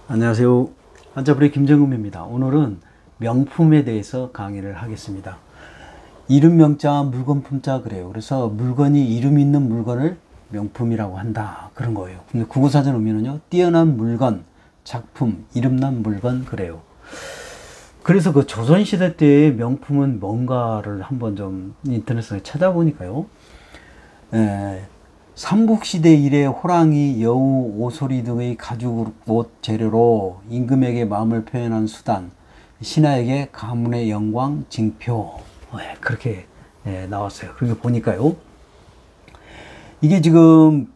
안녕하세요. 한자풀이 김정음입니다. 오늘은 명품에 대해서 강의를 하겠습니다. 이름 명자, 물건 품자 그래요. 그래서 물건이 이름 있는 물건을 명품이라고 한다. 그런 거예요. 근데 국어사전 의미는요. 뛰어난 물건, 작품, 이름난 물건 그래요. 그래서 그 조선시대 때의 명품은 뭔가를 한번 좀 인터넷에 찾아보니까요. 삼국시대 이래 호랑이, 여우, 오소리 등의 가죽 옷 재료로 임금에게 마음을 표현한 수단, 신하에게 가문의 영광, 징표. 그렇게 나왔어요. 그렇게 보니까요. 이게 지금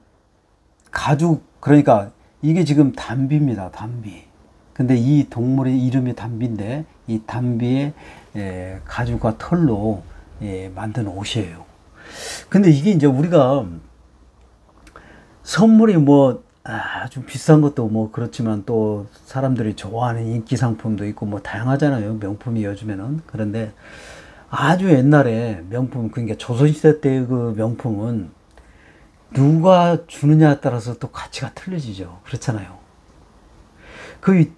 가죽, 그러니까 이게 지금 담비입니다. 담비. 근데 이 동물의 이름이 담비인데 이 담비의 가죽과 털로 만든 옷이에요. 근데 이게 이제 우리가 선물이 뭐 아주 비싼 것도 뭐 그렇지만 또 사람들이 좋아하는 인기 상품도 있고 뭐 다양하잖아요. 명품이 요즘에는. 그런데 아주 옛날에 명품, 그러니까 조선시대 때 그 명품은 누가 주느냐에 따라서 또 가치가 틀려지죠. 그렇잖아요. 그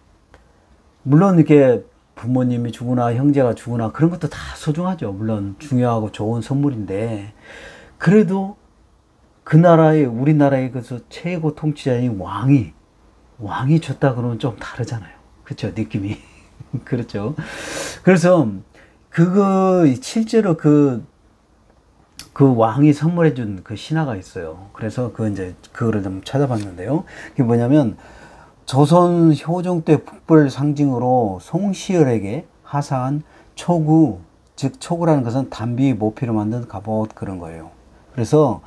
물론 이렇게 부모님이 주거나 형제가 주거나 그런 것도 다 소중하죠. 물론 중요하고 좋은 선물인데 그래도 그 나라의, 우리나라의 그 최고 통치자인 왕이 줬다 그러면 좀 다르잖아요. 그렇죠? 느낌이. 그렇죠. 그래서 그거 실제로 그 왕이 선물해 준 그 신화가 있어요. 그래서 그거를 좀 찾아봤는데요. 그게 뭐냐면 조선 효종 때 북벌 상징으로 송시열에게 하사한 초구, 즉 초구라는 것은 담비 모피로 만든 갑옷 그런 거예요. 그래서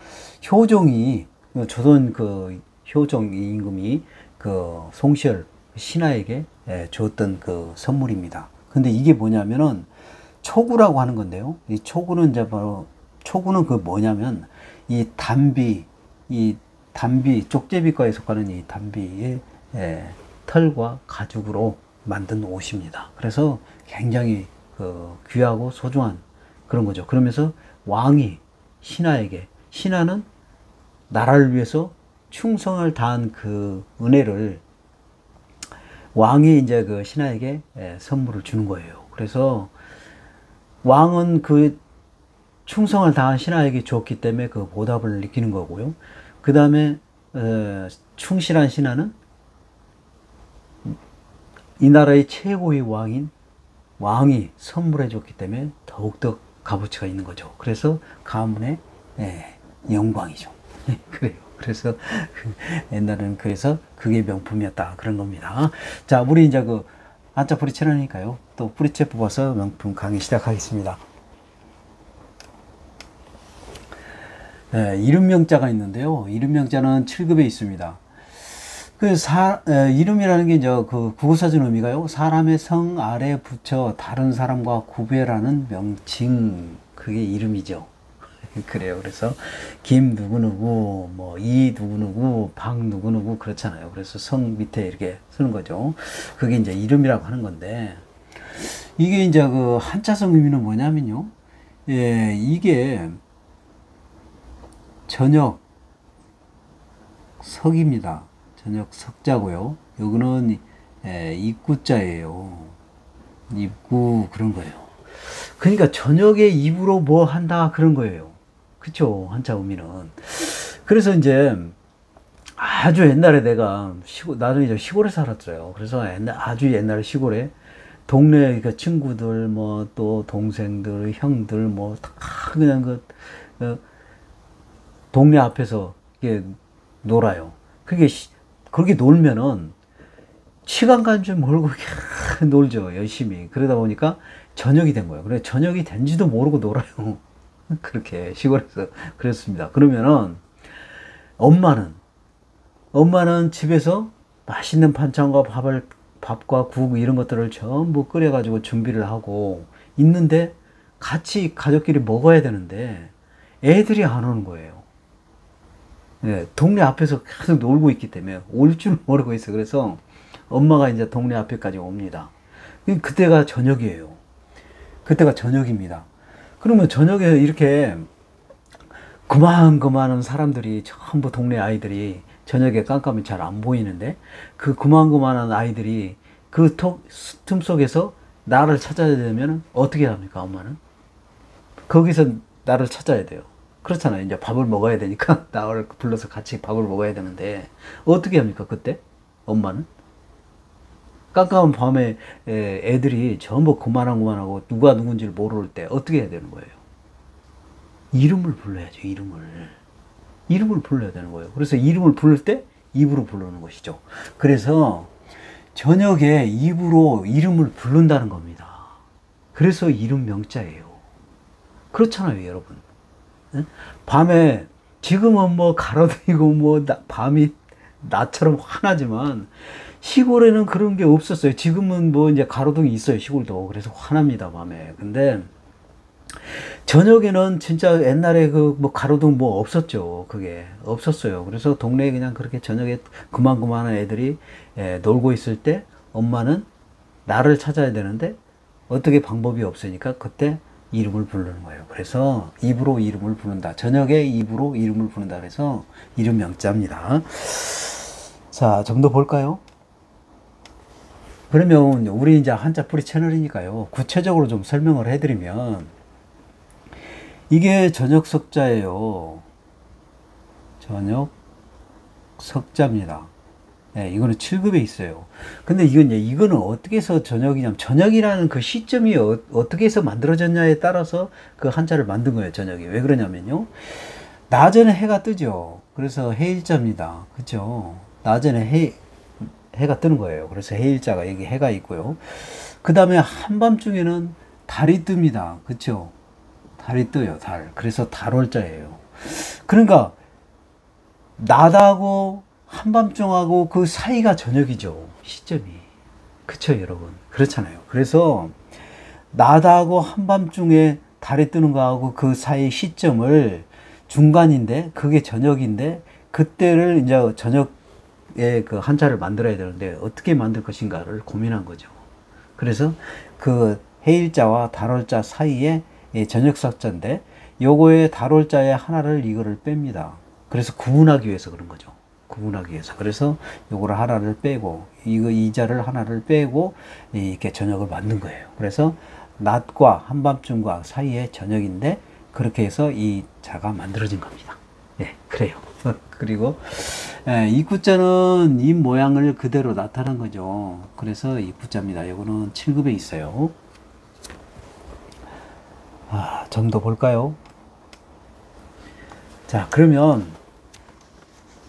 효종이, 조선 그 효종 임금이 그 송시열 신하에게 줬던 그 선물입니다. 근데 이게 뭐냐면은 초구라고 하는 건데요. 이 초구는 이제 바로, 초구는 그 뭐냐면 이 담비, 쪽제비과에 속하는 이 담비의 털과 가죽으로 만든 옷입니다. 그래서 굉장히 그 귀하고 소중한 그런 거죠. 그러면서 왕이 신하는 나라를 위해서 충성을 다한 그 은혜를 왕이 이제 그 신하에게 선물을 주는 거예요. 그래서 왕은 그 충성을 다한 신하에게 줬기 때문에 그 보답을 느끼는 거고요. 그 다음에 충실한 신하는 이 나라의 최고의 왕이 선물해 줬기 때문에 더욱더 값어치가 있는 거죠. 그래서 가문의 영광이죠. 그래요. 그래서 옛날에는 그래서 그게 명품이었다 그런 겁니다. 자, 우리 이제 그 한자 뿌리 채널이니까요. 또 뿌리채 뽑아서 명품 강의 시작하겠습니다. 이름 명자가 있는데요. 이름 명자는 7급에 있습니다. 이름이라는 게 이제 그 국어사전 의미가요. 사람의 성 아래 붙여 다른 사람과 구별하는 명칭, 그게 이름이죠. 그래요. 그래서 김 누구누구, 뭐 이 누구누구, 박 누구누구 그렇잖아요. 그래서 성 밑에 이렇게 쓰는 거죠. 그게 이제 이름이라고 하는 건데 이게 이제 그 한자성 의미는 뭐냐면요. 이게 저녁 석입니다. 저녁 석자고요. 요거는 입구자예요. 입구 그런 거예요. 그러니까 저녁에 입으로 뭐 한다 그런 거예요. 그쵸? 한자 의미는. 그래서 이제 아주 옛날에 나는 이제 시골에 살았어요. 그래서 아주 옛날에 시골에 동네 그 친구들 뭐 또 동생들 형들 뭐 다 그냥 동네 앞에서 이게 놀아요. 그렇게 놀면은 시간 가는 줄 모르고 놀죠. 열심히. 그러다 보니까 저녁이 된 거예요. 그래 저녁이 된지도 모르고 놀아요. 그렇게 시골에서 그랬습니다. 그러면은 엄마는 집에서 맛있는 반찬과 밥과 국 이런 것들을 전부 끓여가지고 준비를 하고 있는데 같이 가족끼리 먹어야 되는데 애들이 안 오는 거예요. 동네 앞에서 계속 놀고 있기 때문에 올 줄 모르고 있어. 그래서 엄마가 이제 동네 앞에까지 옵니다. 그때가 저녁이에요. 그때가 저녁입니다. 그러면 저녁에 이렇게 그만한 사람들이 전부 동네 아이들이 저녁에 깜깜이 잘 안 보이는데 그 그만한 아이들이 그 틈 속에서 나를 찾아야 되면 어떻게 합니까, 엄마는? 거기서 나를 찾아야 돼요. 그렇잖아요. 이제 밥을 먹어야 되니까 나를 불러서 같이 밥을 먹어야 되는데 어떻게 합니까, 그때? 엄마는? 깜깜한 밤에 애들이 전부 그만하고 누가 누군지를 모를 때 어떻게 해야 되는 거예요? 이름을 불러야죠, 이름을. 이름을 불러야 되는 거예요. 그래서 이름을 부를 때 입으로 부르는 것이죠. 그래서 저녁에 입으로 이름을 부른다는 겁니다. 그래서 이름 명자예요. 그렇잖아요, 여러분. 밤에 지금은 뭐 가로등이고 뭐 밤이 낮처럼 환하지만 시골에는 그런 게 없었어요. 지금은 뭐 이제 가로등이 있어요, 시골도. 그래서 환합니다, 밤에. 근데 저녁에는 진짜 옛날에 그 뭐 가로등 뭐 없었죠. 그게 없었어요. 그래서 동네에 그냥 그렇게 저녁에 그만한 애들이 놀고 있을 때 엄마는 나를 찾아야 되는데 어떻게 방법이 없으니까 그때 이름을 부르는 거예요. 그래서 입으로 이름을 부른다. 저녁에 입으로 이름을 부른다. 그래서 이름 명자입니다. 자, 좀 더 볼까요? 그러면 우리 이제 한자풀이 채널이니까요. 구체적으로 좀 설명을 해드리면 이게 저녁 석자예요. 저녁 석자입니다. 네, 이거는 7급에 있어요. 근데 이거는 어떻게 해서 저녁이냐면, 저녁이라는 그 시점이 어떻게 해서 만들어졌냐에 따라서 그 한자를 만든 거예요, 저녁이. 왜 그러냐면요. 낮에는 해가 뜨죠. 그래서 해일자입니다. 그죠? 낮에는 해가 뜨는 거예요. 그래서 해일자가 여기 해가 있고요. 그 다음에 한밤중에는 달이 뜹니다. 그쵸? 달이 떠요, 달. 그래서 달월자예요. 그러니까, 낮하고 한밤중하고 그 사이가 저녁이죠. 시점이. 그쵸, 여러분? 그렇잖아요. 그래서 낮하고 한밤중에 달이 뜨는 거하고 그 사이 시점을 중간인데 그게 저녁인데 그때를 이제 저녁에 그 한자를 만들어야 되는데 어떻게 만들 것인가를 고민한 거죠. 그래서 그 해일자와 달월자 사이에 저녁 석자인데 요거에 달월자의 하나를 이거를 뺍니다. 그래서 구분하기 위해서 그런 거죠. 구분하기 위해서. 그래서 요거를 하나를 빼고 이 자를 하나를 빼고 이렇게 저녁을 만든 거예요. 그래서 낮과 한밤중과 사이에 저녁인데 그렇게 해서 이 자가 만들어진 겁니다. 예, 그래요. 그리고 입구자는 입 모양을 그대로 나타낸 거죠. 그래서 입구자입니다. 요거는 7급에 있어요. 좀 더 볼까요? 자, 그러면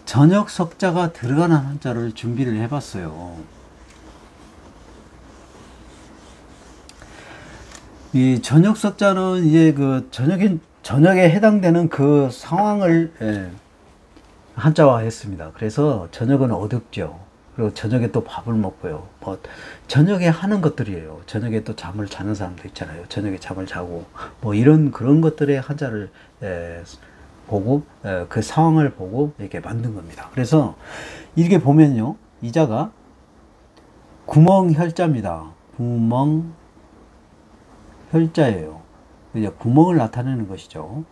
저녁 석자가 들어가는 한자를 준비를 해봤어요. 이 저녁 석자는 이제 그 저녁에 해당되는 그 상황을 한자화했습니다. 그래서 저녁은 어둡죠. 그리고 저녁에 또 밥을 먹고요. 뭐 저녁에 하는 것들이에요. 저녁에 또 잠을 자는 사람도 있잖아요. 저녁에 잠을 자고 뭐 그런 것들의 한자를 보고 그 상황을 보고 이렇게 만든 겁니다. 그래서 이렇게 보면요, 이 자가 구멍혈자입니다. 구멍혈자예요. 이제 구멍을 나타내는 것이죠.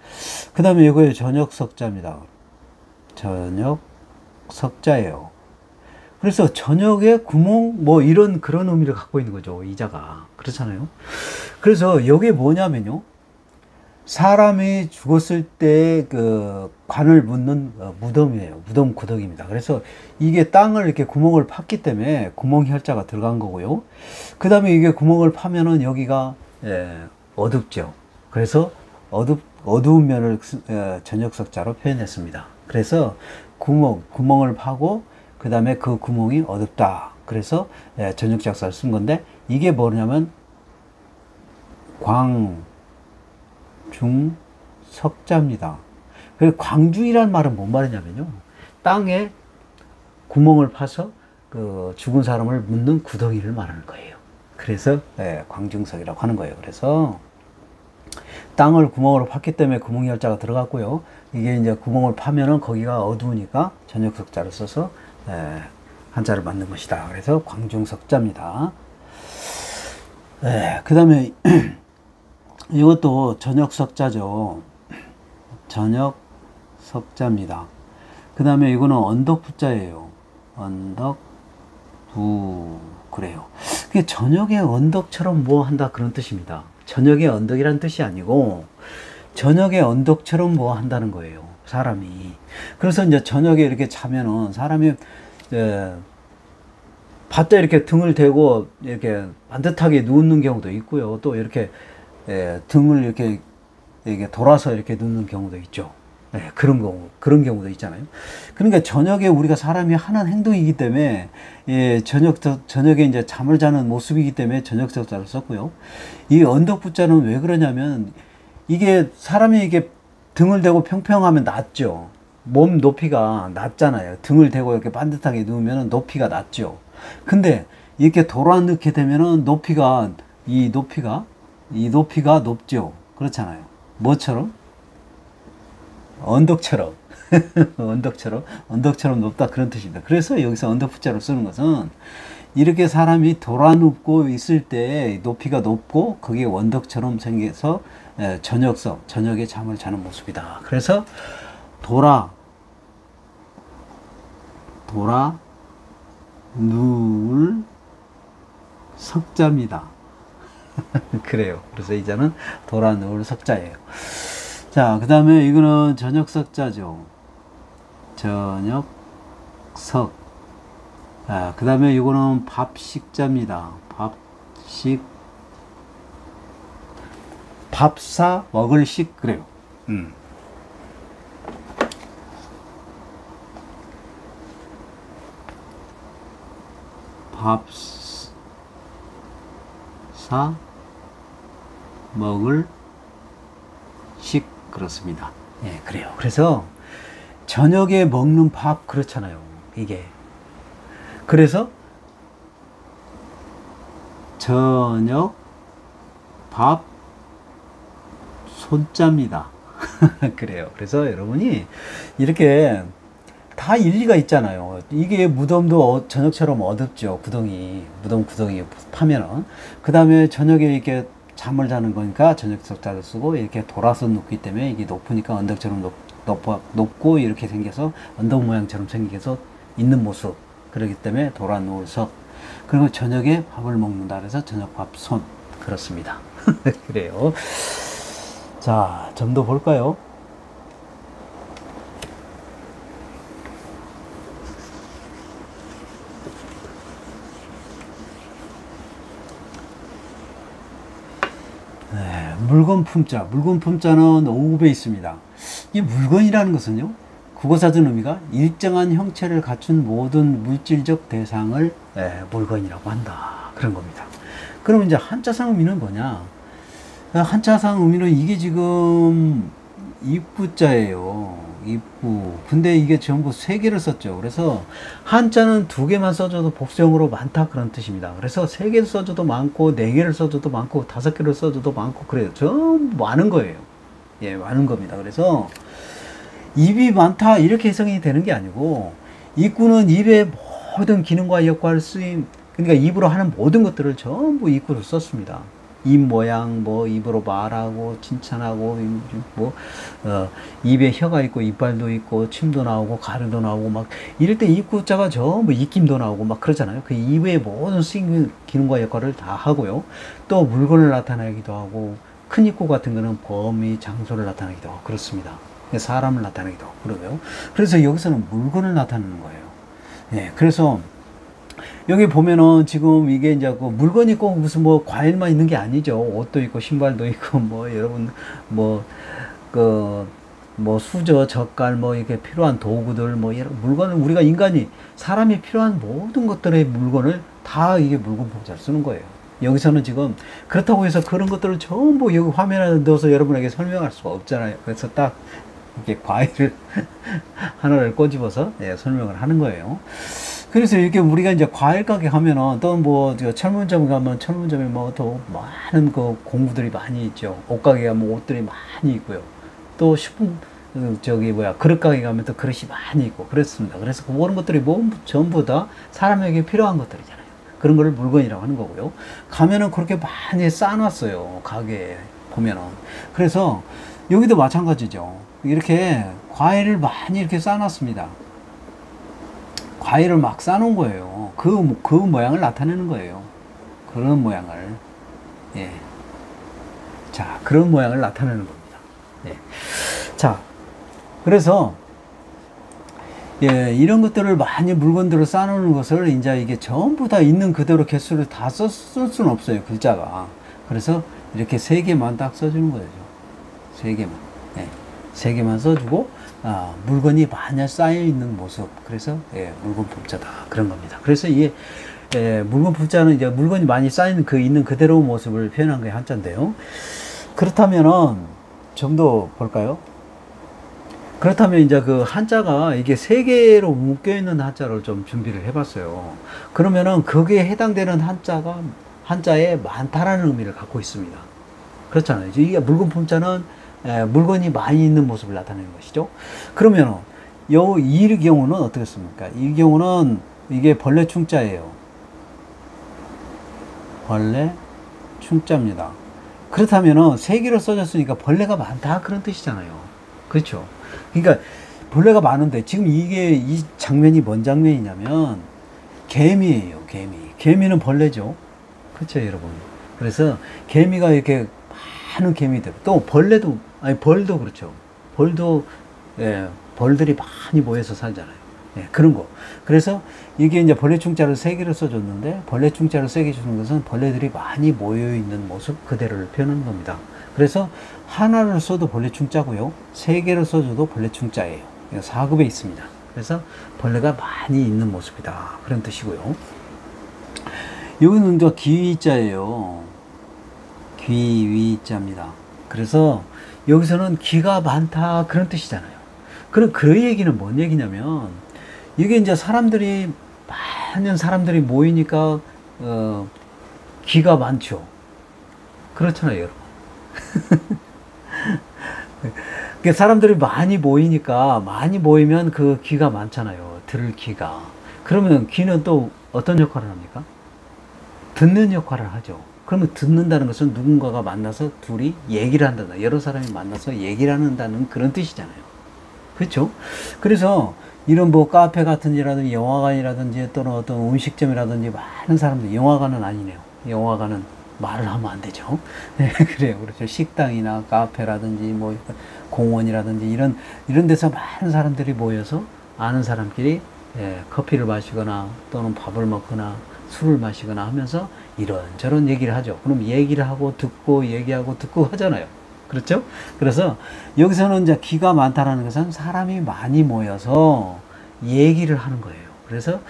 그 다음에 이거에 저녁 석자입니다. 저녁 석자예요. 그래서 저녁에 구멍 뭐 그런 의미를 갖고 있는 거죠, 이 자가. 그렇잖아요. 그래서 이게 뭐냐면요, 사람이 죽었을 때 그 관을 묻는 무덤이에요. 무덤 구덕입니다. 그래서 이게 땅을 이렇게 구멍을 팠기 때문에 구멍혈자가 들어간 거고요. 그 다음에 이게 구멍을 파면은 여기가 어둡죠. 그래서 어두운 면을 저녁석자로 표현했습니다. 그래서 구멍을 파고 그 다음에 그 구멍이 어둡다. 그래서 저녁작사를 쓴 건데 이게 뭐냐면 광중석자입니다. 그 광중이란 말은 뭔 말이냐면요, 땅에 구멍을 파서 그 죽은 사람을 묻는 구덩이를 말하는 거예요. 그래서 광중석이라고 하는 거예요. 그래서 땅을 구멍으로 팠기 때문에 구멍열자가 들어갔고요. 이게 이제 구멍을 파면은 거기가 어두우니까 저녁석자를 써서 한자를 만든 것이다. 그래서 광중석자입니다. 그 다음에 이것도 저녁석자죠. 저녁석자입니다. 그 그 다음에 이거는 언덕부자예요. 언덕부. 그래요. 그게 저녁에 언덕처럼 뭐 한다 그런 뜻입니다. 저녁에 언덕이란 뜻이 아니고 저녁에 언덕처럼 뭐 한다는 거예요. 사람이. 그래서 이제 저녁에 이렇게 자면은 사람이 바짝 이렇게 등을 대고 이렇게 반듯하게 눕는 경우도 있고요. 또 이렇게 등을 이렇게 돌아서 이렇게 눕는 경우도 있죠. 그런 경우도 있잖아요. 그러니까 저녁에 우리가 사람이 하는 행동이기 때문에, 저녁에 이제 잠을 자는 모습이기 때문에 저녁 석자를 썼고요. 이 언덕부자는 왜 그러냐면, 이게 사람이 이게 등을 대고 평평하면 낮죠. 몸 높이가 낮잖아요. 등을 대고 이렇게 반듯하게 누우면 높이가 낮죠. 근데 이렇게 돌아눕게 되면은 이 높이가 높죠. 그렇잖아요. 뭐처럼? 언덕처럼. 언덕처럼 높다 그런 뜻입니다. 그래서 여기서 언덕부자로 쓰는 것은 이렇게 사람이 돌아눕고 있을 때 높이가 높고 그게 언덕처럼 생겨서 저녁에 잠을 자는 모습이다. 그래서 누울 석자입니다. 그래요. 그래서 이 자는 돌아 누울 석자예요. 자, 그 다음에 이거는 저녁석자죠. 저녁석. 그 다음에 이거는 밥식자입니다. 밥사 먹을 식. 그래요. 밥사 먹을 식. 그렇습니다. 예, 그래요. 그래서 저녁에 먹는 밥 그렇잖아요. 이게. 그래서 저녁 밥 손자입니다. 그래요. 그래서 여러분이 이렇게 다 일리가 있잖아요. 이게 무덤도 저녁처럼 어둡죠. 무덤 구덩이 파면은. 그 다음에 저녁에 이렇게 잠을 자는 거니까 저녁 석자를 쓰고 이렇게 돌아서 눕기 때문에 이게 높으니까 언덕처럼 높고 이렇게 생겨서 언덕 모양처럼 생겨서 있는 모습. 그렇기 때문에 돌아 누울 석. 그리고 저녁에 밥을 먹는다 그래서 저녁 밥 손. 그렇습니다. 그래요. 자, 점도 볼까요? 물건 품자는 5급에 있습니다. 이 물건이라는 것은요, 국어사전 의미가 일정한 형체를 갖춘 모든 물질적 대상을 물건이라고 한다. 그런 겁니다. 그럼 이제 한자상 의미는 뭐냐? 한자상 의미는 이게 지금 입구자예요. 입구. 근데 이게 전부 3개를 썼죠. 그래서 한자는 2개만 써줘도 복수형으로 많다 그런 뜻입니다. 그래서 3개를 써줘도 많고 4개를 써줘도 많고 5개를 써줘도 많고 그래요. 전부 많은 거예요. 예, 많은 겁니다. 그래서 입이 많다 이렇게 해석이 되는 게 아니고, 입구는 입의 모든 기능과 역할 쓰임, 그러니까 입으로 하는 모든 것들을 전부 입구로 썼습니다. 입 모양, 입으로 말하고, 칭찬하고, 입에 혀가 있고, 이빨도 있고, 침도 나오고, 가루도 나오고, 막, 이럴 때 입구자가 전부 입김도 나오고, 막 그러잖아요. 그 입의 모든 쓰임 기능과 역할을 다 하고요. 또 물건을 나타내기도 하고, 큰 입구 같은 거는 범위, 장소를 나타내기도 하고, 그렇습니다. 사람을 나타내기도 하고, 그러고요. 그래서 여기서는 물건을 나타내는 거예요. 예, 그래서, 여기 보면은 지금 이게 이제 그 물건이 꼭 무슨 과일만 있는 게 아니죠. 옷도 있고 신발도 있고 여러분 수저, 젓갈 이렇게 필요한 도구들 이런 물건을 우리가 사람이 필요한 모든 것들의 물건을 다 이게 물건 품자를 쓰는 거예요. 여기서는 지금 그렇다고 해서 그런 것들을 전부 여기 화면에 넣어서 여러분에게 설명할 수가 없잖아요. 그래서 딱 이렇게 과일을 하나를 꼬집어서 설명을 하는 거예요. 그래서 이렇게 우리가 이제 과일 가게 가면은 또 철문점 가면 철문점에 더 많은 그 공구들이 많이 있죠. 옷가게 가면 옷들이 많이 있고요. 또 그릇 가게 가면 또 그릇이 많이 있고 그렇습니다. 그래서 그런 것들이 전부 다 사람에게 필요한 것들이잖아요. 그런 거를 물건이라고 하는 거고요. 가면은 그렇게 많이 쌓아놨어요. 가게에 보면은. 그래서 여기도 마찬가지죠. 이렇게 과일을 많이 이렇게 쌓아놨습니다. 과일을 막 싸놓은 거예요. 그 모양을 나타내는 거예요. 그런 모양을. 예. 자, 그런 모양을 나타내는 겁니다. 예. 자, 그래서, 예, 이런 것들을 많이 물건들을 쌓아놓는 것을 이제 이게 전부 다 있는 그대로 개수를 다 쓸 수는 없어요. 글자가. 그래서 이렇게 3개만 딱 써주는 거죠. 3개만. 예. 3개만 써주고, 물건이 많이 쌓여 있는 모습. 그래서, 예, 물건 품자다. 그런 겁니다. 그래서 이게, 예, 물건 품자는 이제 물건이 많이 쌓이는 있는 그대로 모습을 표현한 게 한자인데요. 그렇다면은, 좀 더 볼까요? 그렇다면 이제 그 한자가 이게 3개로 묶여있는 한자를 좀 준비를 해봤어요. 그러면은 거기에 해당되는 한자에 많다라는 의미를 갖고 있습니다. 그렇잖아요. 이게 물건 품자는 물건이 많이 있는 모습을 나타내는 것이죠. 그러면은 이 경우는 어떻겠습니까? 이 경우는 이게 벌레 충자예요. 벌레 충자입니다. 그렇다면은 3개로 써졌으니까 벌레가 많다 그런 뜻이잖아요. 그렇죠? 그러니까 벌레가 많은데 지금 이 장면이 뭔 장면이냐면 개미예요. 개미는 벌레죠. 그렇죠, 여러분? 그래서 개미가 이렇게 많은 개미들, 또 벌도 그렇죠. 벌도, 예, 벌들이 많이 모여서 살잖아요. 예, 그런 거. 그래서 이게 이제 벌레 충자를 3개를 써줬는데, 벌레 충자를 3개 주는 것은 벌레들이 많이 모여 있는 모습 그대로를 표현하는 겁니다. 그래서 하나를 써도 벌레 충자고요, 3개를 써줘도 벌레 충자예요. 4급에 있습니다. 그래서 벌레가 많이 있는 모습이다. 그런 뜻이고요. 여기는 또 기위자예요. 기위자입니다. 그래서 여기서는 기가 많다 그런 뜻이잖아요. 그럼 그 얘기는 뭔 얘기냐면, 이게 이제 많은 사람들이 모이니까 기가 많죠. 그렇잖아요, 여러분. 그러니까 사람들이 많이 모이면 그 기가 많잖아요. 들을 기가. 그러면 기는 또 어떤 역할을 합니까? 듣는 역할을 하죠. 그러면 듣는다는 것은 누군가가 만나서 둘이 얘기를 한다. 여러 사람이 만나서 얘기를 한다는 그런 뜻이잖아요. 그렇죠? 그래서 이런 뭐 카페 같은 데라든지 영화관이라든지 또는 어떤 음식점이라든지 많은 사람들, 영화관은 아니네요. 영화관은 말을 하면 안 되죠. 네, 그래요. 그렇죠. 식당이나 카페라든지 뭐 공원이라든지 이런 데서 많은 사람들이 모여서 아는 사람끼리, 예, 커피를 마시거나 또는 밥을 먹거나 술을 마시거나 하면서 이런저런 얘기를 하죠. 그럼 얘기를 하고 듣고 얘기하고 듣고 하잖아요. 그렇죠? 그래서 여기서는 이제 기가 많다라는 것은 사람이 많이 모여서 얘기를 하는 거예요. 그래서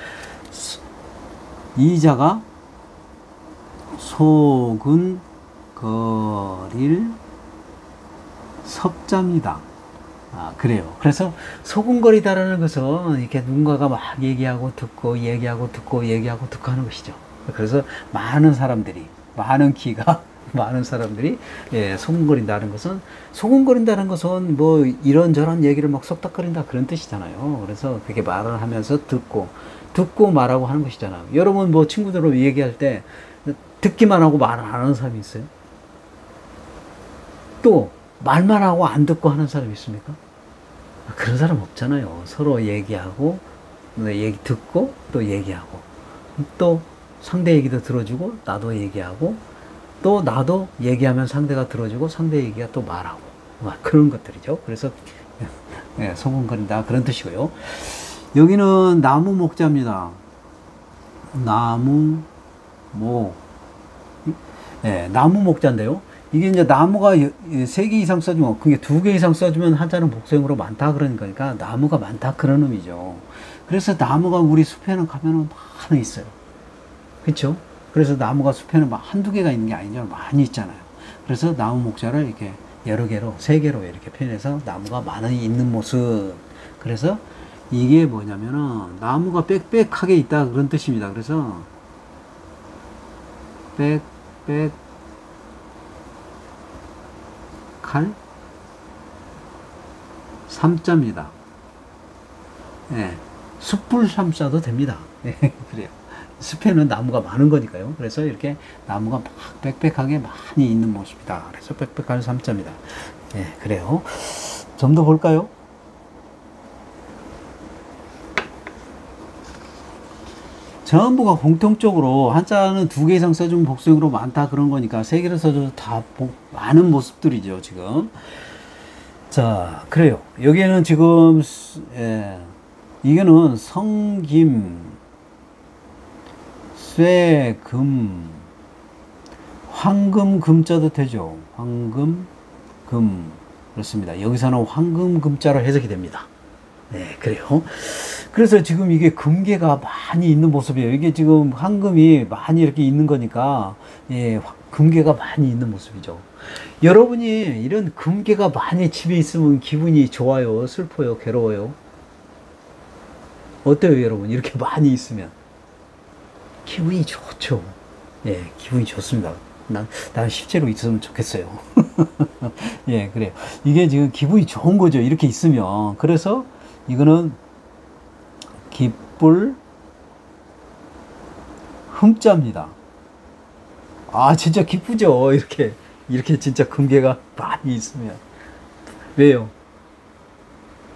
이자가 소근거릴 섭자입니다. 그래요. 그래서 소근거리다라는 것은 이렇게 누군가가 막 얘기하고 듣고 얘기하고 듣고 얘기하고 듣고 하는 것이죠. 그래서 많은 사람들이, 많은 사람들이, 예, 소근거린다는 것은 뭐 이런저런 얘기를 막 속닥거린다 그런 뜻이잖아요. 그래서 그렇게 말을 하면서 듣고 말하고 하는 것이잖아요. 여러분 뭐 친구들하고 얘기할 때 듣기만 하고 말을 안 하는 사람이 있어요? 또 말만 하고 안 듣고 하는 사람이 있습니까? 그런 사람 없잖아요. 서로 얘기하고, 얘기 듣고, 또 얘기하고, 또 상대 얘기도 들어주고, 나도 얘기하고, 또 나도 얘기하면 상대가 들어주고, 상대 얘기가 또 말하고, 그런 것들이죠. 그래서, 예, 소근거린다 그런 뜻이고요. 여기는 나무 목자입니다. 나무 목자인데요. 이게 이제 나무가 3개 이상 써주면, 그게 2개 이상 써주면 한자는 복수형으로 많다 그러니까 나무가 많다 그런 의미죠. 그래서 나무가 우리 숲에는 가면은 많이 있어요. 그렇죠? 그래서 나무가 숲에는 막 한두 개가 있는 게 아니죠. 많이 있잖아요. 그래서 나무 목자를 이렇게 여러 개로, 3개로 이렇게 표현해서 나무가 많이 있는 모습. 그래서 이게 뭐냐면은 나무가 빽빽하게 있다 그런 뜻입니다. 그래서 칼 삼자입니다. 예, 숯불 삼자도 됩니다. 예, 그래요. 숲에는 나무가 많은 거니까요. 그래서 이렇게 나무가 막 빽빽하게 많이 있는 모습이다. 그래서 빽빽한 삼자입니다. 예, 그래요. 좀 더 볼까요? 전부가 공통적으로 한자는 2개 이상 써주면 복수형으로 많다 그런 거니까 3개를 써줘도 다 많은 모습들이죠 지금. 자 그래요. 여기에는 지금 이거는 성김 쇠금 황금 금자도 되죠. 황금 금 그렇습니다. 여기서는 황금 금자로 해석이 됩니다. 네 그래요. 그래서 지금 이게 금괴가 많이 있는 모습이에요. 이게 지금 황금이 많이 이렇게 있는 거니까, 예, 금괴가 많이 있는 모습이죠. 여러분이 이런 금괴가 많이 집에 있으면 기분이 좋아요? 슬퍼요? 괴로워요? 어때요, 여러분? 이렇게 많이 있으면. 기분이 좋죠. 예, 기분이 좋습니다. 난 실제로 있으면 좋겠어요. 예, 그래요. 이게 지금 기분이 좋은 거죠. 이렇게 있으면. 그래서 이거는 기쁠 흠자입니다. 아 진짜 기쁘죠. 이렇게 진짜 금괴가 많이 있으면. 왜요?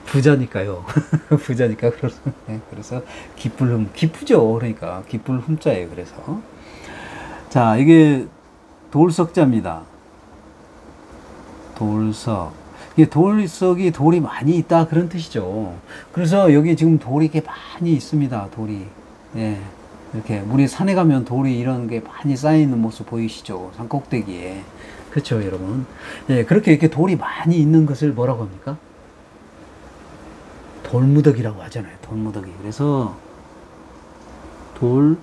부자니까요. 부자니까 그래서 기쁠 흠 기쁘죠. 그러니까 기쁠 흠자예요. 그래서 자 이게 돌석자입니다. 돌석. 이게 돌석이 돌이 많이 있다 그런 뜻이죠. 그래서 여기 지금 돌이 이렇게 많이 있습니다. 돌이. 예. 이렇게 우리 산에 가면 돌이 이런 게 많이 쌓여 있는 모습 보이시죠? 산 꼭대기에. 그렇죠, 여러분. 예, 그렇게 이렇게 돌이 많이 있는 것을 뭐라고 합니까? 돌무더기라고 하잖아요. 돌무더기. 그래서 돌무더기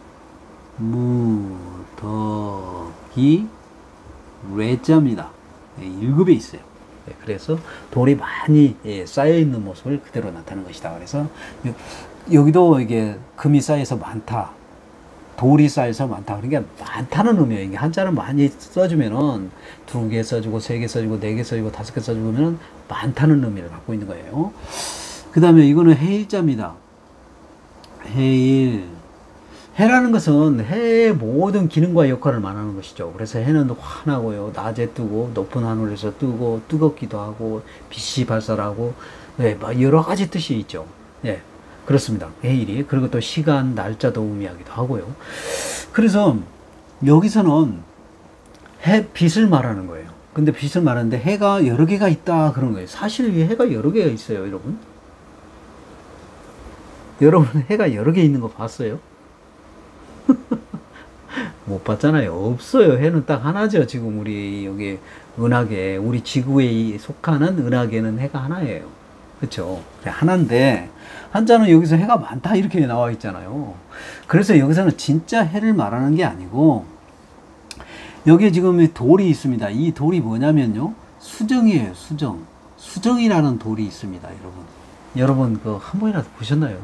레자입니다. 예, 1급에 있어요. 그래서 돌이 많이 쌓여 있는 모습을 그대로 나타내는 것이다. 그래서 여기도 이게 금이 쌓여서 많다, 돌이 쌓여서 많다. 그러니까 많다는 의미예요. 이게 한자를 많이 써주면은 2개 써주고 3개 써주고 4개 써주고 5개 써주면 많다는 의미를 갖고 있는 거예요. 그 다음에 이거는 해일자입니다. 해일. 해라는 것은 해의 모든 기능과 역할을 말하는 것이죠. 그래서 해는 환하고요, 낮에 뜨고 높은 하늘에서 뜨고 뜨겁기도 하고 빛이 발산하고, 네, 여러 가지 뜻이 있죠. 예, 그렇습니다. 해일이. 그리고 또 시간, 날짜도 의미하기도 하고요. 그래서 여기서는 햇빛을 말하는 거예요. 근데 빛을 말하는데 해가 여러 개가 있다 그런 거예요. 사실 이 해가 여러 개가 있어요, 여러분. 여러분 해가 여러 개 있는 거 봤어요? 못 봤잖아요. 없어요. 해는 딱 하나죠. 지금 우리 여기 은하계, 우리 지구에 속하는 은하계는 해가 하나예요. 그렇죠? 하나인데 한자는 여기서 해가 많다 이렇게 나와 있잖아요. 그래서 여기서는 진짜 해를 말하는 게 아니고, 여기에 지금 돌이 있습니다. 이 돌이 뭐냐면요, 수정이에요. 수정. 수정이라는 돌이 있습니다. 여러분 그 한 번이라도 보셨나요?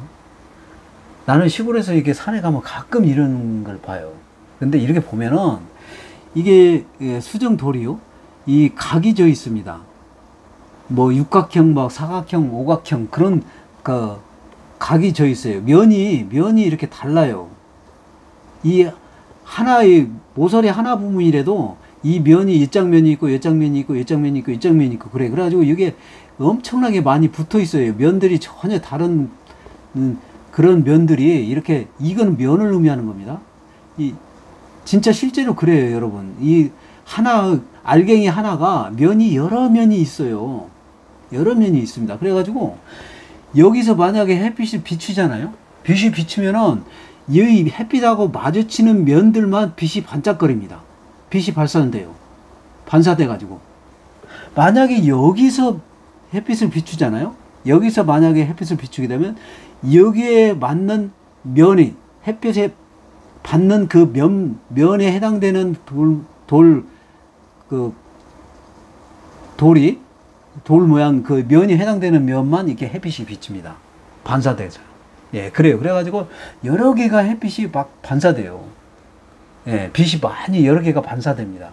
나는 시골에서 이렇게 산에 가면 가끔 이런 걸 봐요. 근데 이렇게 보면은 이게 수정돌이요, 이 각이 져 있습니다. 뭐 육각형, 뭐 사각형, 오각형 그런 그 각이 져 있어요. 면이 이렇게 달라요. 이 하나의 모서리 하나 부분이라도 이 면이 이장면이 있고 이장면이 있고 이장면이 있고 이장면이 있고 그래. 그래가지고 이게 엄청나게 많이 붙어 있어요. 면들이 전혀 다른 그런 면들이 이렇게, 이건 면을 의미하는 겁니다. 진짜 실제로 그래요, 여러분. 이 하나, 알갱이 하나가 면이 여러 면이 있어요. 여러 면이 있습니다. 그래가지고 여기서 만약에 햇빛이 비추잖아요. 빛이 비추면은 이 햇빛하고 마주치는 면들만 빛이 반짝거립니다. 빛이 발산돼요. 반사돼가지고. 만약에 여기서 햇빛을 비추잖아요. 여기서 만약에 햇빛을 비추게 되면 여기에 맞는 면이, 햇빛에 받는 그 면에 해당되는 돌 모양 그 면이 해당되는 면만 이렇게 햇빛이 비칩니다. 반사돼서. 예, 그래요. 그래가지고 여러 개가 햇빛이 막 반사돼요. 예, 빛이 많이 여러 개가 반사됩니다.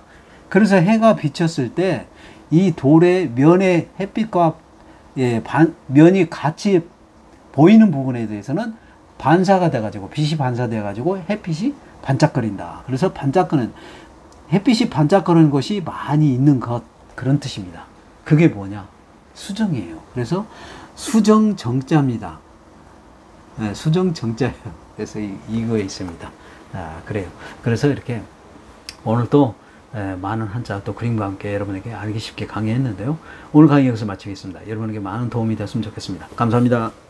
그래서 해가 비쳤을 때 이 돌의 면의 햇빛과 면이 같이 보이는 부분에 대해서는 반사가 돼가지고, 빛이 반사돼가지고 햇빛이 반짝거린다. 그래서 햇빛이 반짝거리는 것이 많이 있는 것, 그런 뜻입니다. 그게 뭐냐? 수정이에요. 그래서 수정정자입니다. 수정 정자예요. 그래서 이거에 있습니다. 그래요. 그래서 이렇게 오늘 또 많은 한자 또 그림과 함께 여러분에게 알기 쉽게 강의했는데요. 오늘 강의 여기서 마치겠습니다. 여러분에게 많은 도움이 됐으면 좋겠습니다. 감사합니다.